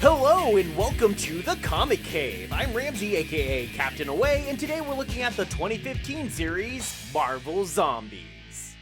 Hello and welcome to the Comic Cave. I'm Ramsey, aka Captain Away, and today we're looking at the 2015 series, Marvel Zombies.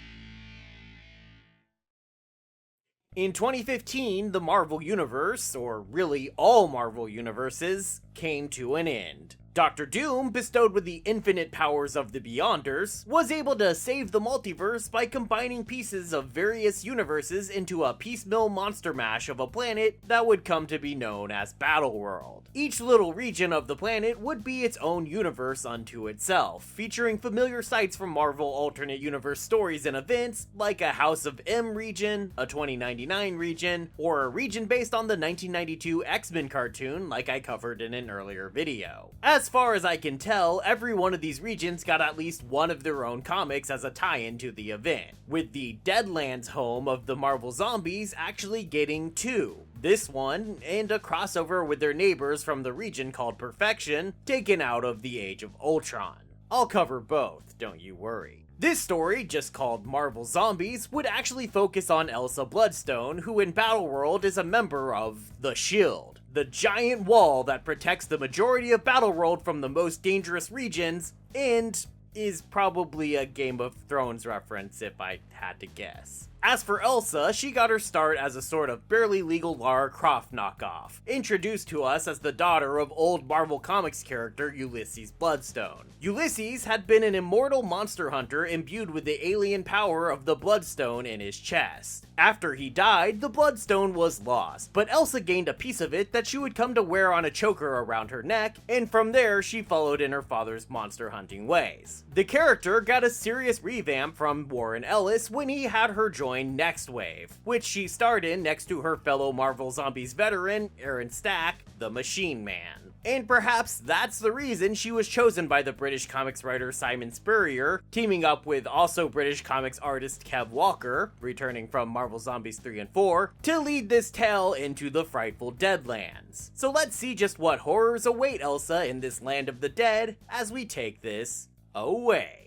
In 2015, the Marvel Universe, or really all Marvel Universes, came to an end. Doctor Doom, bestowed with the infinite powers of the Beyonders, was able to save the multiverse by combining pieces of various universes into a piecemeal monster mash of a planet that would come to be known as Battleworld. Each little region of the planet would be its own universe unto itself, featuring familiar sites from Marvel alternate universe stories and events, like a House of M region, a 2099 region, or a region based on the 1992 X-Men cartoon like I covered in an earlier video. As far as I can tell, every one of these regions got at least one of their own comics as a tie-in to the event, with the Deadlands home of the Marvel Zombies actually getting two. This one, and a crossover with their neighbors from the region called Perfection, taken out of the Age of Ultron. I'll cover both, don't you worry. This story, just called Marvel Zombies, would actually focus on Elsa Bloodstone, who in Battleworld is a member of the Shield, the giant wall that protects the majority of Battleworld from the most dangerous regions, and is probably a Game of Thrones reference if I had to guess. As for Elsa, she got her start as a sort of barely legal Lara Croft knockoff, introduced to us as the daughter of old Marvel Comics character Ulysses Bloodstone. Ulysses had been an immortal monster hunter imbued with the alien power of the Bloodstone in his chest. After he died, the Bloodstone was lost, but Elsa gained a piece of it that she would come to wear on a choker around her neck, and from there she followed in her father's monster hunting ways. The character got a serious revamp from Warren Ellis when he had her join Next Wave, which she starred in next to her fellow Marvel Zombies veteran, Aaron Stack, the Machine Man. And perhaps that's the reason she was chosen by the British comics writer Simon Spurrier, teaming up with also British comics artist Kev Walker, returning from Marvel Zombies 3 and 4, to lead this tale into the frightful Deadlands. So let's see just what horrors await Elsa in this land of the dead as we take this away.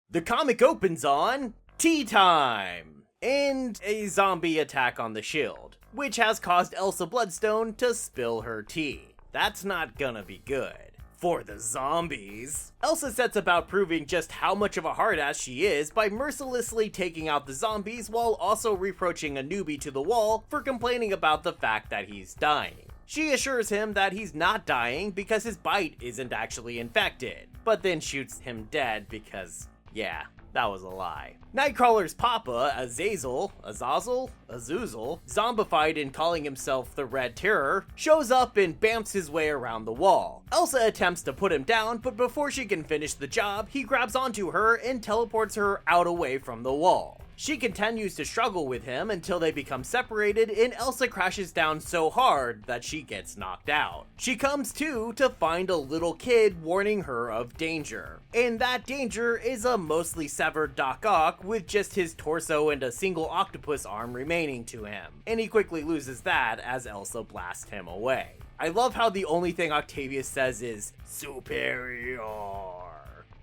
The comic opens on tea time and a zombie attack on the Shield, which has caused Elsa Bloodstone to spill her tea. That's not gonna be good for the zombies. Elsa sets about proving just how much of a hard-ass she is by mercilessly taking out the zombies while also reproaching a newbie to the wall for complaining about the fact that he's dying. She assures him that he's not dying because his bite isn't actually infected, but then shoots him dead because, yeah, that was a lie. Nightcrawler's papa, Azazel, zombified and calling himself the Red Terror, shows up and bamps his way around the wall. Elsa attempts to put him down, but before she can finish the job, he grabs onto her and teleports her out away from the wall. She continues to struggle with him until they become separated, and Elsa crashes down so hard that she gets knocked out. She comes to find a little kid warning her of danger. And that danger is a mostly severed Doc Ock with just his torso and a single octopus arm remaining to him. And he quickly loses that as Elsa blasts him away. I love how the only thing Octavius says is, "Superior."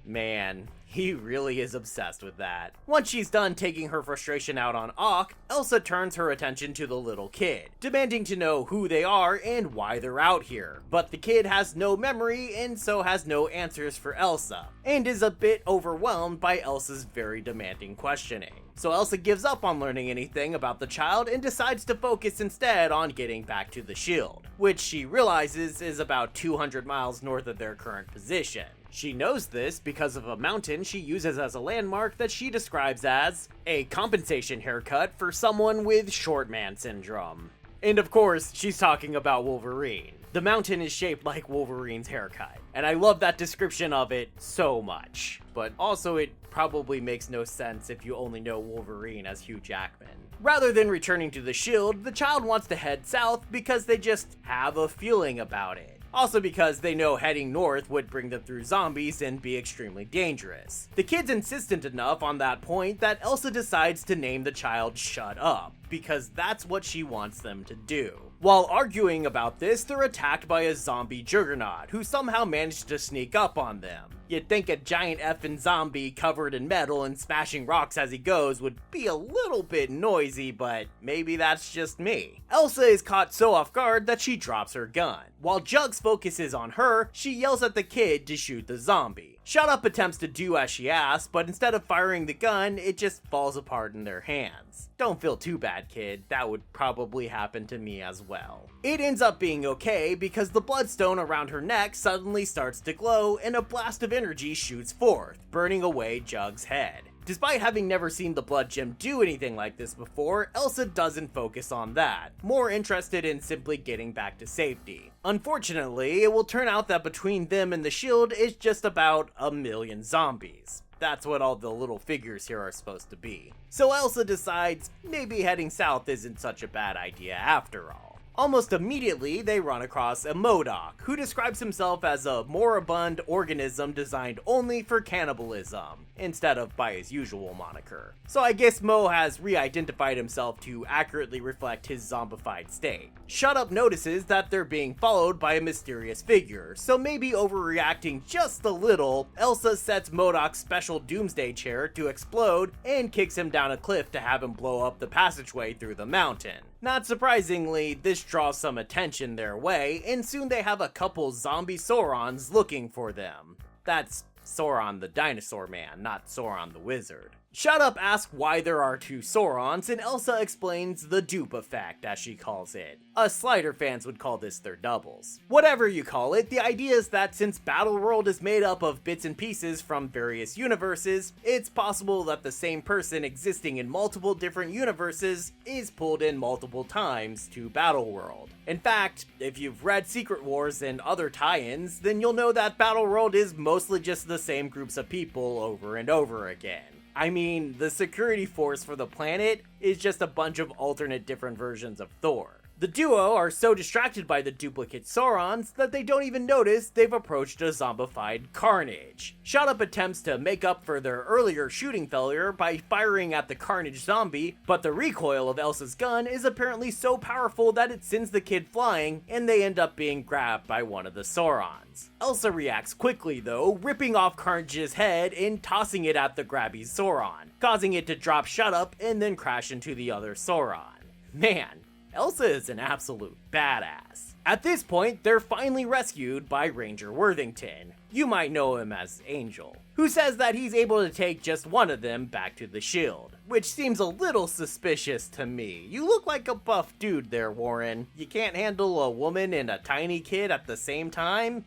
Man, he really is obsessed with that. Once she's done taking her frustration out on Ock, Elsa turns her attention to the little kid, demanding to know who they are and why they're out here. But the kid has no memory and so has no answers for Elsa, and is a bit overwhelmed by Elsa's very demanding questioning. So Elsa gives up on learning anything about the child and decides to focus instead on getting back to the Shield, which she realizes is about 200 miles north of their current position. She knows this because of a mountain she uses as a landmark that she describes as a compensation haircut for someone with short man syndrome. And of course, she's talking about Wolverine. The mountain is shaped like Wolverine's haircut, and I love that description of it so much. But also it probably makes no sense if you only know Wolverine as Hugh Jackman. Rather than returning to the Shield, the child wants to head south because they just have a feeling about it. Also because they know heading north would bring them through zombies and be extremely dangerous. The kid's insistent enough on that point that Elsa decides to name the child Shut Up, because that's what she wants them to do. While arguing about this, they're attacked by a zombie juggernaut, who somehow managed to sneak up on them. You'd think a giant effing zombie covered in metal and smashing rocks as he goes would be a little bit noisy, but maybe that's just me. Elsa is caught so off guard that she drops her gun. While Jugs focuses on her, she yells at the kid to shoot the zombie. Shut Up attempts to do as she asks, but instead of firing the gun, it just falls apart in their hands. Don't feel too bad, kid, that would probably happen to me as well. It ends up being okay because the bloodstone around her neck suddenly starts to glow and a blast of energy shoots forth, burning away Jug's head. Despite having never seen the blood gem do anything like this before, Elsa doesn't focus on that, more interested in simply getting back to safety. Unfortunately, it will turn out that between them and the shield is just about 1,000,000 zombies. That's what all the little figures here are supposed to be. So Elsa decides maybe heading south isn't such a bad idea after all. Almost immediately, they run across a MODOK, who describes himself as a moribund organism designed only for cannibalism, instead of by his usual moniker. So I guess Mo has re-identified himself to accurately reflect his zombified state. Shut Up notices that they're being followed by a mysterious figure, so maybe overreacting just a little, Elsa sets MODOK's special doomsday chair to explode and kicks him down a cliff to have him blow up the passageway through the mountain. Not surprisingly, this draws some attention their way, and soon they have a couple zombie Saurons looking for them. That's Sauron the dinosaur man, not Sauron the wizard. Shut Up asks why there are two Saurons, and Elsa explains the dupe effect, as she calls it. Us Slider fans would call this their doubles. Whatever you call it, the idea is that since Battleworld is made up of bits and pieces from various universes, it's possible that the same person existing in multiple different universes is pulled in multiple times to Battleworld. In fact, if you've read Secret Wars and other tie-ins, then you'll know that Battleworld is mostly just the same groups of people over and over again. I mean, the security force for the planet is just a bunch of alternate different versions of Thor. The duo are so distracted by the duplicate Saurons that they don't even notice they've approached a zombified Carnage. Shut Up attempts to make up for their earlier shooting failure by firing at the Carnage zombie, but the recoil of Elsa's gun is apparently so powerful that it sends the kid flying, and they end up being grabbed by one of the Saurons. Elsa reacts quickly though, ripping off Carnage's head and tossing it at the grabby Sauron, causing it to drop Shut Up and then crash into the other Sauron. Man, Elsa is an absolute badass. At this point, they're finally rescued by Ranger Worthington. You might know him as Angel, who says that he's able to take just one of them back to the shield, which seems a little suspicious to me. You look like a buff dude there, Warren. You can't handle a woman and a tiny kid at the same time?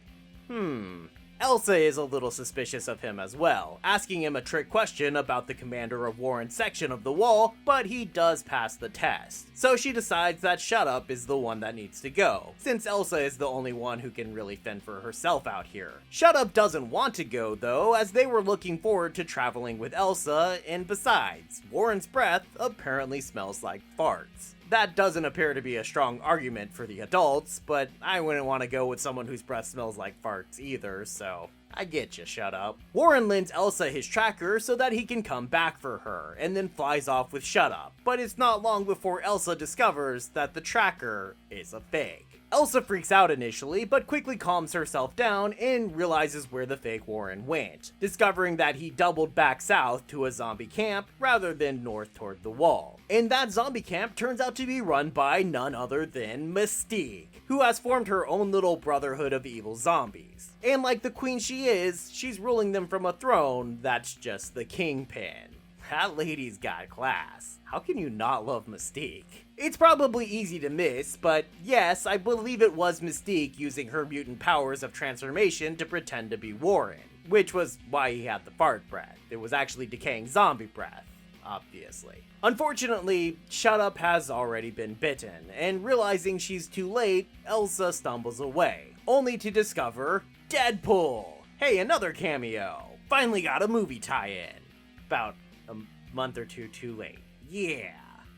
Elsa is a little suspicious of him as well, asking him a trick question about the commander of Warren's section of the wall, but he does pass the test. So she decides that Shut Up is the one that needs to go, since Elsa is the only one who can really fend for herself out here. Shut Up doesn't want to go though, as they were looking forward to traveling with Elsa, and besides, Warren's breath apparently smells like farts. That doesn't appear to be a strong argument for the adults, but I wouldn't want to go with someone whose breath smells like farts either, so I get you, Shut Up. Warren lends Elsa his tracker so that he can come back for her, and then flies off with Shut Up, but it's not long before Elsa discovers that the tracker is a fake. Elsa freaks out initially, but quickly calms herself down and realizes where the fake Warren went, discovering that he doubled back south to a zombie camp rather than north toward the wall. And that zombie camp turns out to be run by none other than Mystique, who has formed her own little brotherhood of evil zombies. And like the queen she is, she's ruling them from a throne that's just the kingpin. That lady's got class. How can you not love Mystique? It's probably easy to miss, but yes, I believe it was Mystique using her mutant powers of transformation to pretend to be Warren, which was why he had the fart breath. It was actually decaying zombie breath, obviously. Unfortunately, Shut Up has already been bitten, and realizing she's too late, Elsa stumbles away, only to discover Deadpool! Hey, another cameo! Finally got a movie tie-in. About a month or two too late. Yeah.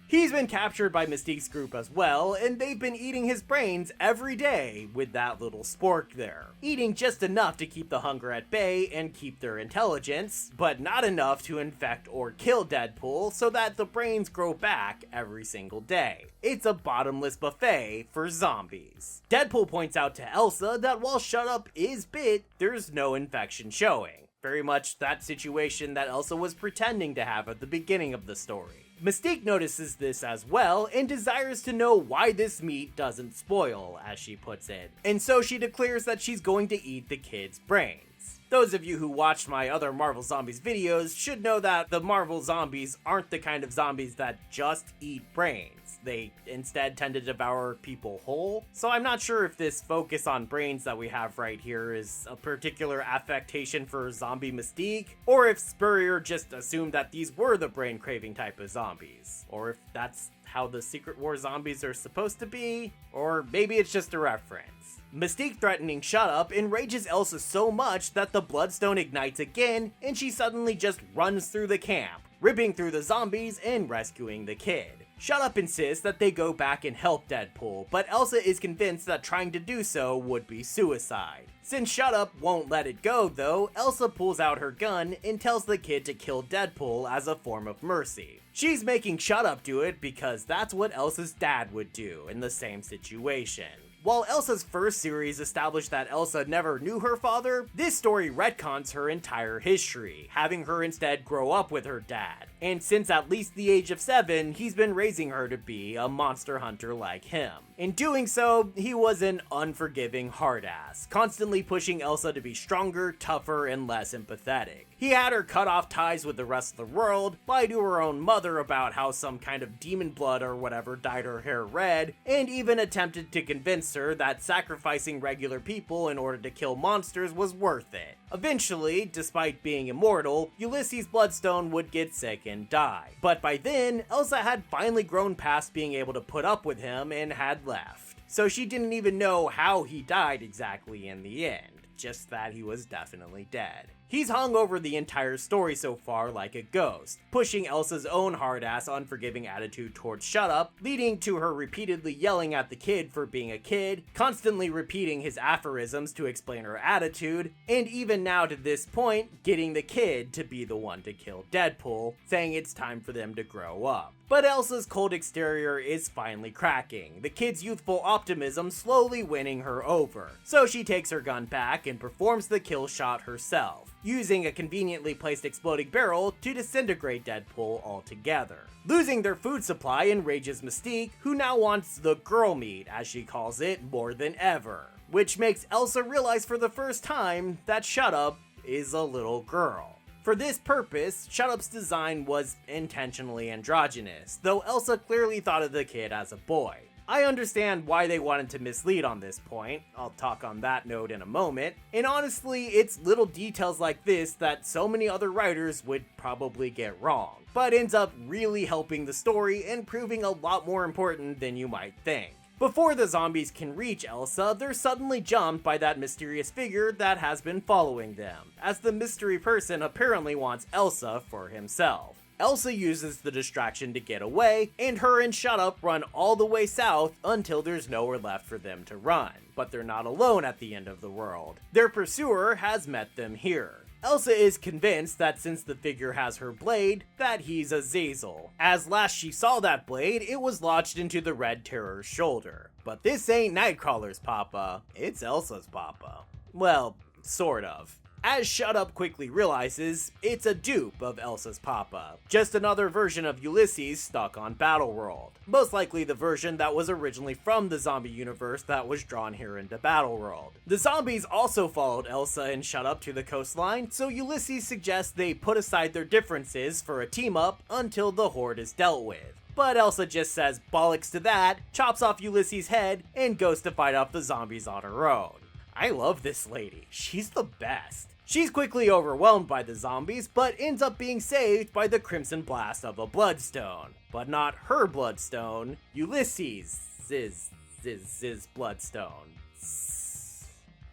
He's been captured by Mystique's group as well, and they've been eating his brains every day with that little spork there. Eating just enough to keep the hunger at bay and keep their intelligence, but not enough to infect or kill Deadpool so that the brains grow back every single day. It's a bottomless buffet for zombies. Deadpool points out to Elsa that while Shut Up is bit, there's no infection showing. Very much that situation that Elsa was pretending to have at the beginning of the story. Mystique notices this as well and desires to know why this meat doesn't spoil, as she puts it, and so she declares that she's going to eat the kid's brains. Those of you who watched my other Marvel Zombies videos should know that the Marvel zombies aren't the kind of zombies that just eat brains. They instead tend to devour people whole. So I'm not sure if this focus on brains that we have right here is a particular affectation for zombie Mystique, or if Spurrier just assumed that these were the brain craving type of zombies, or if that's how the Secret War zombies are supposed to be, or maybe it's just a reference. Mystique threatening Shut Up enrages Elsa so much that the Bloodstone ignites again and she suddenly just runs through the camp, ripping through the zombies and rescuing the kid. Shut Up insists that they go back and help Deadpool, but Elsa is convinced that trying to do so would be suicide. Since Shut Up won't let it go though, Elsa pulls out her gun and tells the kid to kill Deadpool as a form of mercy. She's making Shut Up do it because that's what Elsa's dad would do in the same situation. While Elsa's first series established that Elsa never knew her father, this story retcons her entire history, having her instead grow up with her dad. And since at least the age of 7, he's been raising her to be a monster hunter like him. In doing so, he was an unforgiving hard-ass, constantly pushing Elsa to be stronger, tougher, and less empathetic. He had her cut off ties with the rest of the world, lie to her own mother about how some kind of demon blood or whatever dyed her hair red, and even attempted to convince her that sacrificing regular people in order to kill monsters was worth it. Eventually, despite being immortal, Ulysses Bloodstone would get sick and die. But by then, Elsa had finally grown past being able to put up with him and had left. So she didn't even know how he died exactly in the end, just that he was definitely dead. He's hung over the entire story so far like a ghost, pushing Elsa's own hard-ass unforgiving attitude towards Shut Up, leading to her repeatedly yelling at the kid for being a kid, constantly repeating his aphorisms to explain her attitude, and even now to this point, getting the kid to be the one to kill Deadpool, saying it's time for them to grow up. But Elsa's cold exterior is finally cracking, the kid's youthful optimism slowly winning her over. So she takes her gun back and performs the kill shot herself, using a conveniently placed exploding barrel to disintegrate Deadpool altogether. Losing their food supply enrages Mystique, who now wants the girl meat, as she calls it, more than ever. Which makes Elsa realize for the first time that Shut Up is a little girl. For this purpose, Shut Up's design was intentionally androgynous, though Elsa clearly thought of the kid as a boy. I understand why they wanted to mislead on this point, I'll talk on that note in a moment, and honestly, it's little details like this that so many other writers would probably get wrong, but ends up really helping the story and proving a lot more important than you might think. Before the zombies can reach Elsa, they're suddenly jumped by that mysterious figure that has been following them, as the mystery person apparently wants Elsa for himself. Elsa uses the distraction to get away, and her and Shut Up run all the way south until there's nowhere left for them to run. But they're not alone at the end of the world. Their pursuer has met them here. Elsa is convinced that since the figure has her blade, that he's Azazel. As last she saw that blade, it was lodged into the Red Terror's shoulder. But this ain't Nightcrawler's papa, it's Elsa's papa. Well, sort of. As Shut Up quickly realizes, it's a dupe of Elsa's papa. Just another version of Ulysses stuck on Battleworld. Most likely the version that was originally from the zombie universe that was drawn here into Battleworld. The zombies also followed Elsa and Shut Up to the coastline, so Ulysses suggests they put aside their differences for a team-up until the horde is dealt with. But Elsa just says bollocks to that, chops off Ulysses' head, and goes to fight off the zombies on her own. I love this lady, she's the best. She's quickly overwhelmed by the zombies, but ends up being saved by the crimson blast of a bloodstone. But not her bloodstone, Ulysses' bloodstone.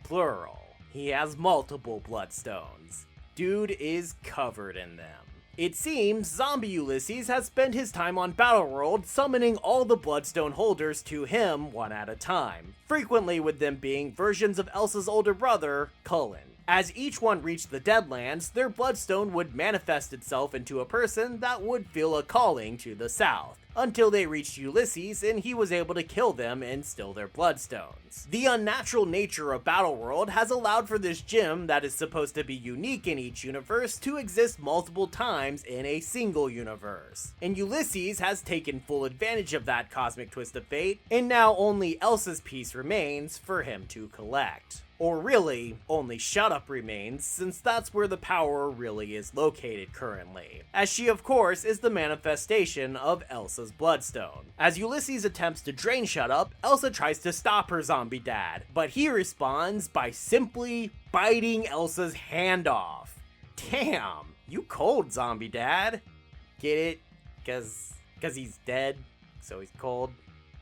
Plural. He has multiple bloodstones. Dude is covered in them. It seems zombie Ulysses has spent his time on Battleworld summoning all the Bloodstone holders to him one at a time, frequently with them being versions of Elsa's older brother, Cullen. As each one reached the Deadlands, their Bloodstone would manifest itself into a person that would feel a calling to the south, until they reached Ulysses and he was able to kill them and steal their Bloodstones. The unnatural nature of Battleworld has allowed for this gem that is supposed to be unique in each universe to exist multiple times in a single universe. And Ulysses has taken full advantage of that cosmic twist of fate, and now only Elsa's piece remains for him to collect. Or really, only Shut Up remains, since that's where the power really is located currently, as she of course is the manifestation of Elsa's Bloodstone. As Ulysses attempts to drain Shut Up, Elsa tries to stop her zombie dad, but he responds by simply biting Elsa's hand off. Damn, you cold, zombie dad. Get it? Cause he's dead, so he's cold?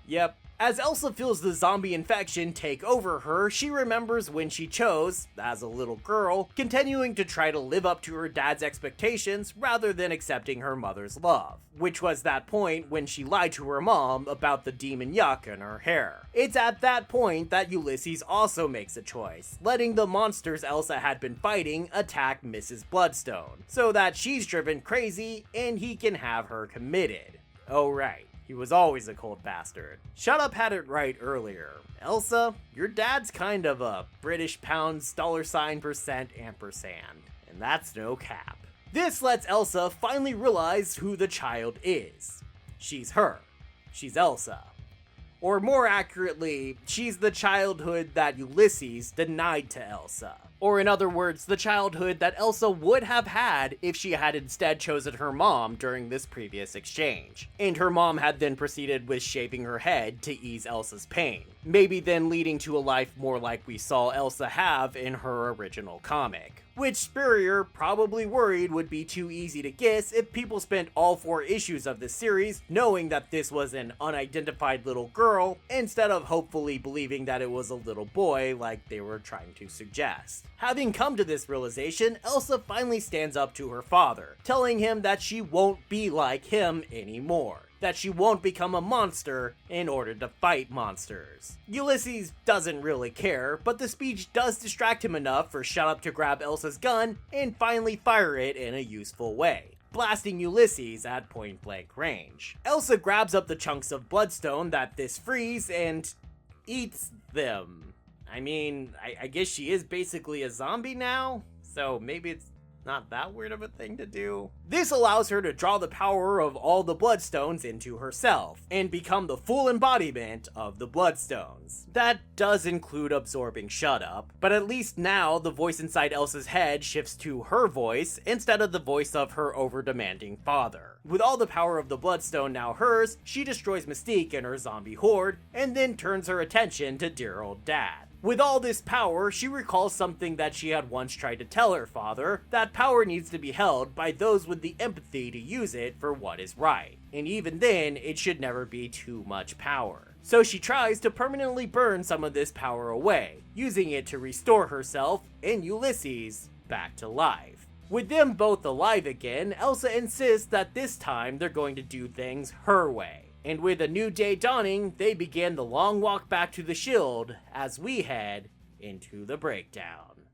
Yep. As Elsa feels the zombie infection take over her, she remembers when she chose, as a little girl, continuing to try to live up to her dad's expectations rather than accepting her mother's love, which was that point when she lied to her mom about the demon yuck in her hair. It's at that point that Ulysses also makes a choice, letting the monsters Elsa had been fighting attack Mrs. Bloodstone, so that she's driven crazy and he can have her committed. Oh right. He was always a cold bastard. Shut Up had it right earlier. Elsa, your dad's kind of a British pounds $% ampersand, and that's no cap. This lets Elsa finally realize who the child is. She's her. She's Elsa. Or more accurately, she's the childhood that Ulysses denied to Elsa. Or in other words, the childhood that Elsa would have had if she had instead chosen her mom during this previous exchange. And her mom had then proceeded with shaving her head to ease Elsa's pain, maybe then leading to a life more like we saw Elsa have in her original comic. Which Spurrier probably worried would be too easy to guess if people spent all 4 issues of this series knowing that this was an unidentified little girl, instead of hopefully believing that it was a little boy like they were trying to suggest. Having come to this realization, Elsa finally stands up to her father, telling him that she won't be like him anymore. That she won't become a monster in order to fight monsters. Ulysses doesn't really care, but the speech does distract him enough for Shut Up to grab Elsa's gun and finally fire it in a useful way, blasting Ulysses at point blank range. Elsa grabs up the chunks of bloodstone that this frees and eats them. I mean, I guess she is basically a zombie now, so maybe it's not that weird of a thing to do. This allows her to draw the power of all the Bloodstones into herself, and become the full embodiment of the Bloodstones. That does include absorbing Shut Up, but at least now the voice inside Elsa's head shifts to her voice instead of the voice of her over-demanding father. With all the power of the Bloodstone now hers, she destroys Mystique and her zombie horde, and then turns her attention to dear old dad. With all this power, she recalls something that she had once tried to tell her father, that power needs to be held by those with the empathy to use it for what is right. And even then, it should never be too much power. So she tries to permanently burn some of this power away, using it to restore herself and Ulysses back to life. With them both alive again, Elsa insists that this time they're going to do things her way. And with a new day dawning, they begin the long walk back to the Shield as we head into the breakdown.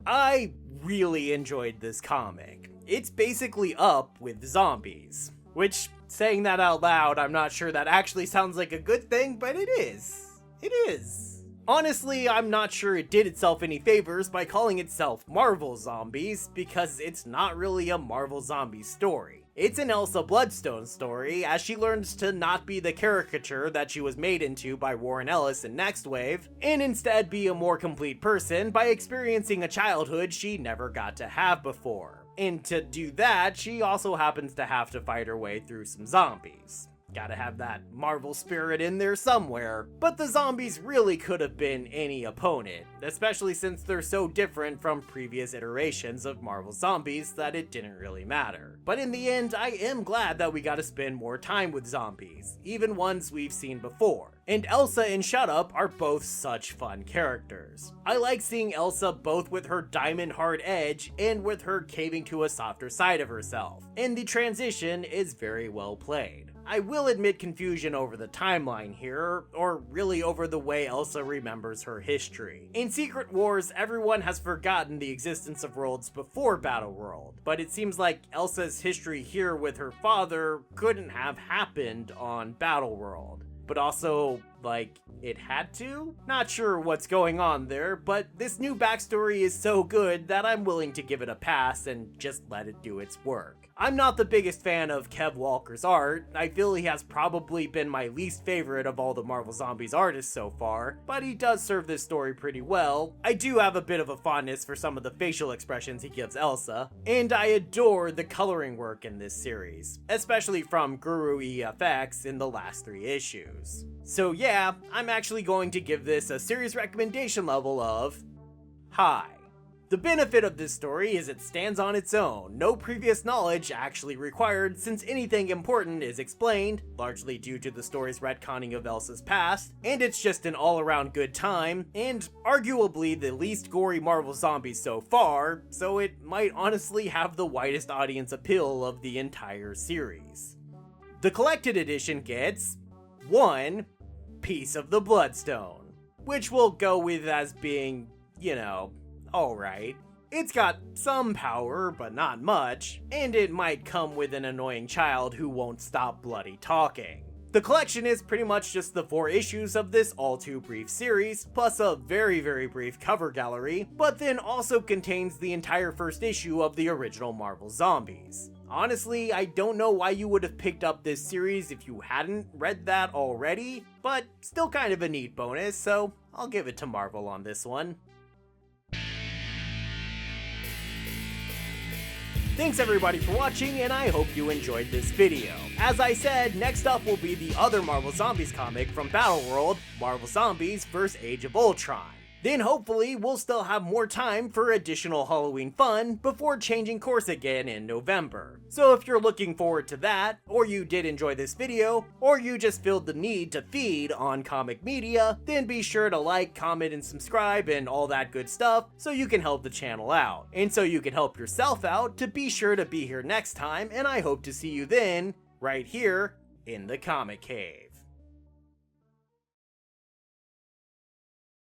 I really enjoyed this comic. It's basically Up with zombies. Which, saying that out loud, I'm not sure that actually sounds like a good thing, but it is. It is. Honestly, I'm not sure it did itself any favors by calling itself Marvel Zombies, because it's not really a Marvel Zombies story. It's an Elsa Bloodstone story, as she learns to not be the caricature that she was made into by Warren Ellis in Next Wave, and instead be a more complete person by experiencing a childhood she never got to have before. And to do that, she also happens to have to fight her way through some zombies. Gotta have that Marvel spirit in there somewhere. But the zombies really could have been any opponent, especially since they're so different from previous iterations of Marvel zombies that it didn't really matter. But in the end, I am glad that we got to spend more time with zombies, even ones we've seen before. And Elsa and Shut Up are both such fun characters. I like seeing Elsa both with her diamond hard edge and with her caving to a softer side of herself, and the transition is very well played. I will admit confusion over the timeline here, or really over the way Elsa remembers her history. In Secret Wars, everyone has forgotten the existence of worlds before Battleworld, but it seems like Elsa's history here with her father couldn't have happened on Battleworld. But also, like, it had to? Not sure what's going on there, but this new backstory is so good that I'm willing to give it a pass and just let it do its work. I'm not the biggest fan of Kev Walker's art. I feel he has probably been my least favorite of all the Marvel Zombies artists so far, but he does serve this story pretty well. I do have a bit of a fondness for some of the facial expressions he gives Elsa, and I adore the coloring work in this series, especially from Guru EFX in the last 3 issues. So yeah, I'm actually going to give this a series recommendation level of high. The benefit of this story is it stands on its own, no previous knowledge actually required since anything important is explained, largely due to the story's retconning of Elsa's past, and it's just an all-around good time, and arguably the least gory Marvel zombies so far, so it might honestly have the widest audience appeal of the entire series. The collected edition gets 1 piece of the Bloodstone, which we'll go with as being, alright. It's got some power, but not much, and it might come with an annoying child who won't stop bloody talking. The collection is pretty much just the 4 issues of this all too brief series, plus a very brief cover gallery, but then also contains the entire first issue of the original Marvel Zombies. Honestly, I don't know why you would have picked up this series if you hadn't read that already, but still kind of a neat bonus, so I'll give it to Marvel on this one. Thanks everybody for watching, and I hope you enjoyed this video. As I said, next up will be the other Marvel Zombies comic from Battleworld, Marvel Zombies vs. Age of Ultron. Then hopefully we'll still have more time for additional Halloween fun before changing course again in November. So if you're looking forward to that, or you did enjoy this video, or you just feel the need to feed on comic media, then be sure to like, comment, and subscribe and all that good stuff so you can help the channel out. And so you can help yourself out to be sure to be here next time, and I hope to see you then, right here, in the Comic Cave.